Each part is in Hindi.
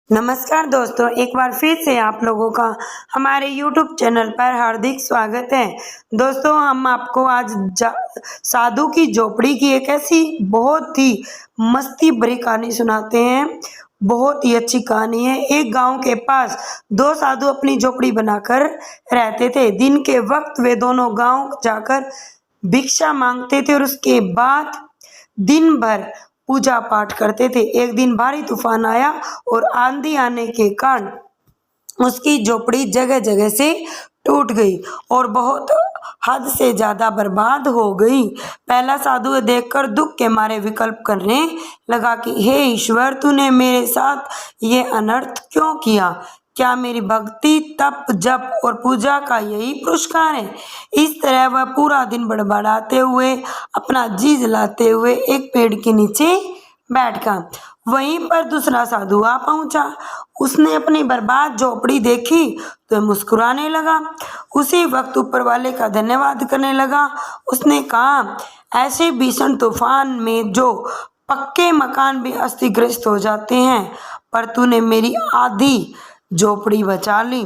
नमस्कार दोस्तों, एक बार फिर से आप लोगों का हमारे YouTube चैनल पर हार्दिक स्वागत है। दोस्तों, हम आपको आज साधु की झोपड़ी की एक ऐसी बहुत ही मस्ती भरी कहानी सुनाते हैं। बहुत ही अच्छी कहानी है। एक गांव के पास दो साधु अपनी झोपड़ी बनाकर रहते थे। दिन के वक्त वे दोनों गांव जाकर भिक्षा मांगते थे और उसके बाद दिन भर पूजा पाठ करते थे। एक दिन भारी तूफान आया और आंधी आने के कारण उसकी झोपड़ी जगह जगह से टूट गई और बहुत हद से ज्यादा बर्बाद हो गई। पहला साधु देखकर दुख के मारे विकल्प करने लगा कि हे ईश्वर, तूने मेरे साथ ये अनर्थ क्यों किया? क्या मेरी भक्ति, तप, जप और पूजा का यही पुरस्कार है? इस तरह वह पूरा दिन बड़बड़ाते हुए, अपना जी जलाते हुए एक पेड़ के नीचे बैठ गया। वहीं पर दूसरा साधु आ पहुंचा। उसने अपनी बर्बाद झोपड़ी देखी तो मुस्कुराने लगा। उसी वक्त ऊपर वाले का धन्यवाद करने लगा। उसने कहा, ऐसे भीषण तूफान में जो पक्के मकान भी अस्तव्यस्त हो जाते हैं, पर तूने मेरी आधी झोपड़ी बचा ली।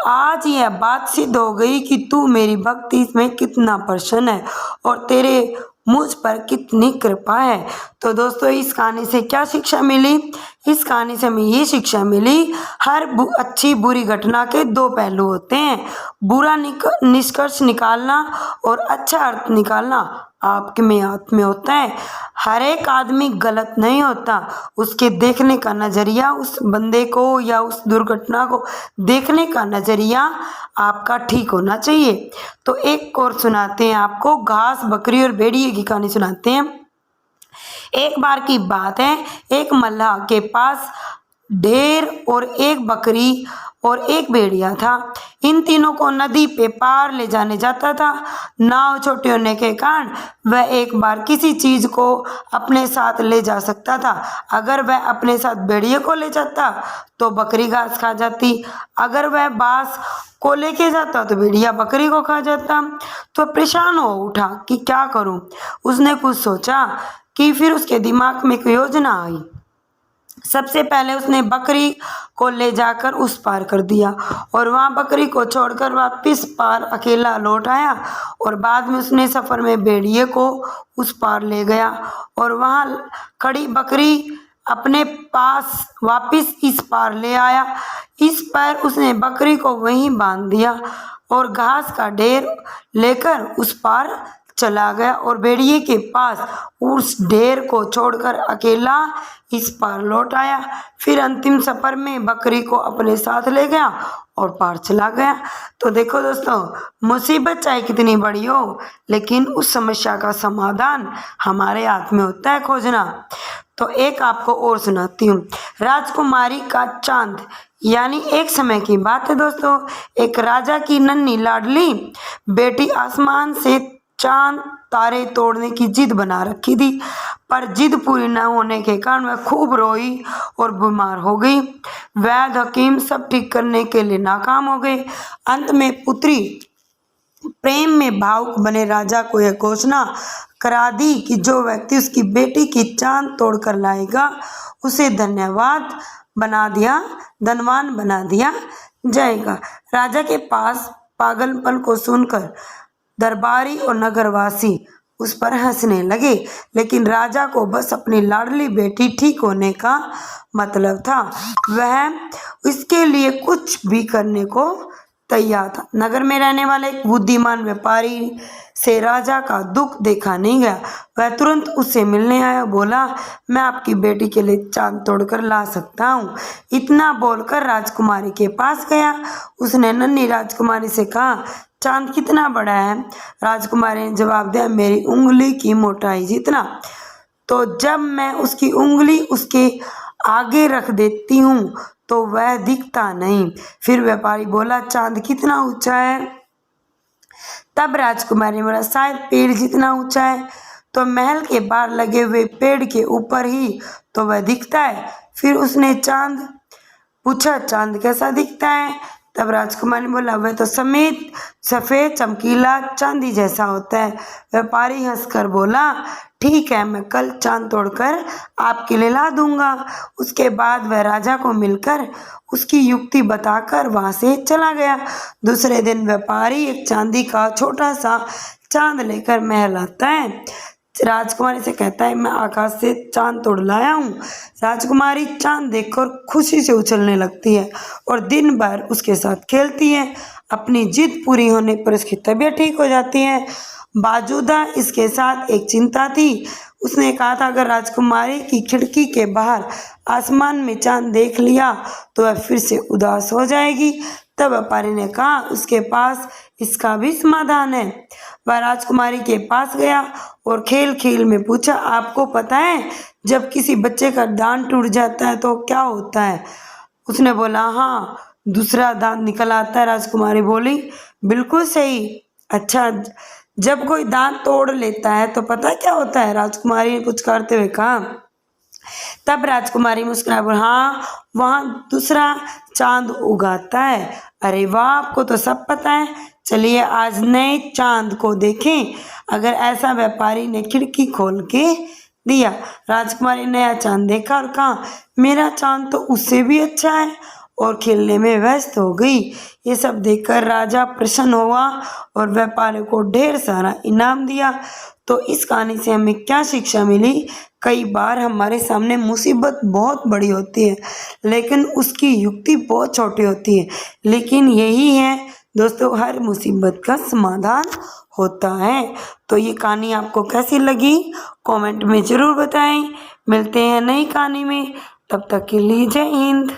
आज यह बात सिद्ध हो गई कि तू मेरी भक्ति में कितना प्रसन्न है और तेरे मुझ पर कितनी कृपा है। तो दोस्तों, इस कहानी से क्या शिक्षा मिली? इस कहानी से हमें ये शिक्षा मिली, हर अच्छी बुरी घटना के दो पहलू होते हैं। बुरा निष्कर्ष निकालना और अच्छा अर्थ निकालना आपके में हाथ में होता है। हर एक आदमी गलत नहीं होता, उसके देखने का नजरिया, उस बंदे को या उस दुर्घटना को देखने का नजरिया आपका ठीक होना चाहिए। तो एक और सुनाते हैं आपको, घास, बकरी और भेड़िए की कहानी सुनाते हैं। एक बार की बात है, एक मल्लाह के पास ढेर और एक बकरी और एक भेड़िया था। इन तीनों को नदी पे पार ले जाने जाता था। नाव छोटी होने के कारण वह एक बार किसी चीज को अपने साथ ले जा सकता था। अगर वह अपने साथ भेड़िए को ले जाता तो बकरी घास खा जाती। अगर वह बांस को लेके जाता तो भेड़िया बकरी को खा जाता। तो परेशान हो उठा कि क्या करूं। उसने कुछ सोचा कि फिर उसके दिमाग में एक योजना आई। सबसे पहले उसने बकरी को ले जाकर उस पार कर दिया और वहां बकरी को छोड़कर वापस पार अकेला लौट आया। और बाद में उसने सफर में भेड़िए को उस पार ले गया और वहां खड़ी बकरी अपने पास वापस इस पार ले आया। इस पर उसने बकरी को वहीं बांध दिया और घास का ढेर लेकर उस पार चला गया और भेड़िए के पास उस ढेर को छोड़कर अकेला इस पार लौट आया। फिर अंतिम सफर में बकरी को अपने साथ ले गया और पार चला गया। तो देखो दोस्तों, मुसीबत चाहे कितनी बड़ी हो, लेकिन उस समस्या का समाधान हमारे हाथ में होता है खोजना। तो एक आपको और सुनाती हूँ, राजकुमारी का चांद। यानी एक समय की बात है दोस्तों, एक राजा की नन्ही लाडली बेटी आसमान से चांद तारे तोड़ने की जिद बना रखी थी, पर जिद पूरी न होने के कारण वह खूब रोई और बीमार हो गई। वैद्य, हकीम सब ठीक करने के लिए नाकाम हो गए। अंत में पुत्री प्रेम में भावुक बने राजा को यह घोषणा करा दी कि जो व्यक्ति उसकी बेटी की चांद तोड़कर लाएगा उसे धन्यवाद धनवान बना दिया जाएगा। राजा के पास पागलपन को सुनकर दरबारी और नगरवासी उस पर हंसने लगे, लेकिन राजा को बस अपनी लाडली बेटी ठीक होने का मतलब था। वह इसके लिए कुछ भी करने को तैयार था। नगर में रहने वाले एक बुद्धिमान व्यापारी से राजा का दुख देखा नहीं गया। वह तुरंत उससे मिलने आया। बोला, मैं आपकी बेटी के लिए चांद तोड़कर ला सकता हूँ। इतना बोलकर राजकुमारी के पास गया। उसने नन्ही राजकुमारी से कहा, चांद कितना बड़ा है? राजकुमारी ने जवाब दिया, मेरी उंगली की मोटाई जितना। तो जब मैं उसकी उंगली उसके आगे रख देती हूँ तो वह दिखता नहीं। फिर व्यापारी बोला, चांद कितना ऊंचा है? तब राजकुमारी ने बोला, शायद पेड़ जितना ऊंचा है। तो महल के बाहर लगे हुए पेड़ के ऊपर ही तो वह दिखता है। फिर उसने पूछा, चांद कैसा दिखता है? तब राजकुमार ने बोला, वह तो सफेद चमकीला चांदी जैसा होता है। व्यापारी हंसकर बोला, ठीक है, मैं कल चांद तोड़कर आपके लिए ला दूंगा। उसके बाद वह राजा को मिलकर उसकी युक्ति बताकर वहां से चला गया। दूसरे दिन व्यापारी एक चांदी का छोटा सा चांद लेकर महल आता है। राजकुमारी से कहता है, मैं आकाश से चांद तोड़ लाया हूँ। राजकुमारी चांद देखकर खुशी से उछलने लगती है और दिन भर उसके साथ खेलती है। अपनी जिद पूरी होने पर उसकी तबीयत ठीक हो जाती है। बावजूद इसके साथ एक चिंता थी। उसने कहा था, अगर राजकुमारी की खिड़की के बाहर आसमान में चांद देख लिया तो वह फिर से उदास हो जाएगी। तब व्यापारी ने कहा, उसके पास इसका भी समाधान है। वह राजकुमारी के पास गया और खेल खेल में पूछा, आपको पता है जब किसी बच्चे का दांत टूट जाता है तो क्या होता है? उसने बोला, हाँ, दूसरा दांत निकल आता है। राजकुमारी बोली, बिल्कुल सही। अच्छा, जब कोई दांत तोड़ लेता है तो पता क्या होता है? राजकुमारी ने पुचकारते हुए कहा। तब राजकुमारी मुस्कुराई बोली, हाँ, वहाँ दूसरा चांद उगाता है। अरे वाह, आपको तो सब पता है। चलिए आज नए चांद को देखें। अगर ऐसा व्यापारी ने खिड़की खोल के दिया। राजकुमारी ने नया चांद देखा और कहा, मेरा चांद तो उससे भी अच्छा है, और खेलने में व्यस्त हो गई। ये सब देखकर राजा प्रसन्न हुआ और व्यापारी को ढेर सारा इनाम दिया। तो इस कहानी से हमें क्या शिक्षा मिली? कई बार हमारे सामने मुसीबत बहुत बड़ी होती है, लेकिन उसकी युक्ति बहुत छोटी होती है। लेकिन यही है दोस्तों, हर मुसीबत का समाधान होता है। तो ये कहानी आपको कैसी लगी कमेंट में ज़रूर बताएं। मिलते हैं नई कहानी में, तब तक के लिए जय हिंद।